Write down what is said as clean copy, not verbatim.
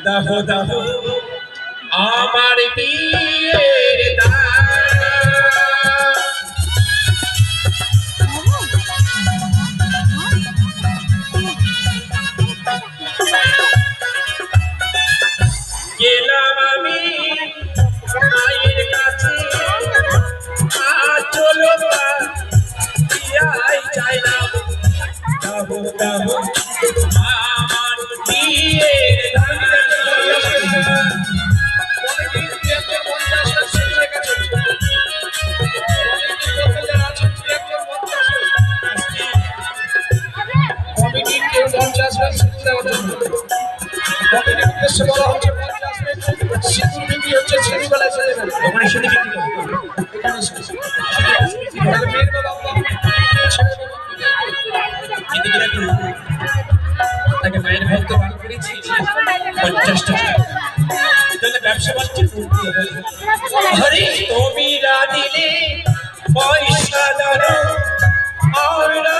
দাহ দাহ আমার বিয়ের দান। গেলাম আমি মায়ের কাছে, চলো বিয়াই চাইলাম। দাহ দাহ আমার বিয়ের দান। কমিটির কেউ মঞ্চে আসবেন সিঁদুর দেওয়ার জন্য। কমিটির উদ্দেশ্যে বলা হচ্ছে মঞ্চে আসবেন, সিঁদুর বিক্রি হচ্ছে, সিঁদুর বেলায় চলে যাবেন। ওখানে শুনে বিক্রি করো। তাহলে মেয়ের বাবা ছেলের বাবা এদিকে রাখো। তাকে মায়ের ঘর তো বার করেছি 50 টাকা। তাহলে ব্যবসা বাণিজ্য করতে হবে। আরে তুমি দিলে পয়সা দাও, আমরা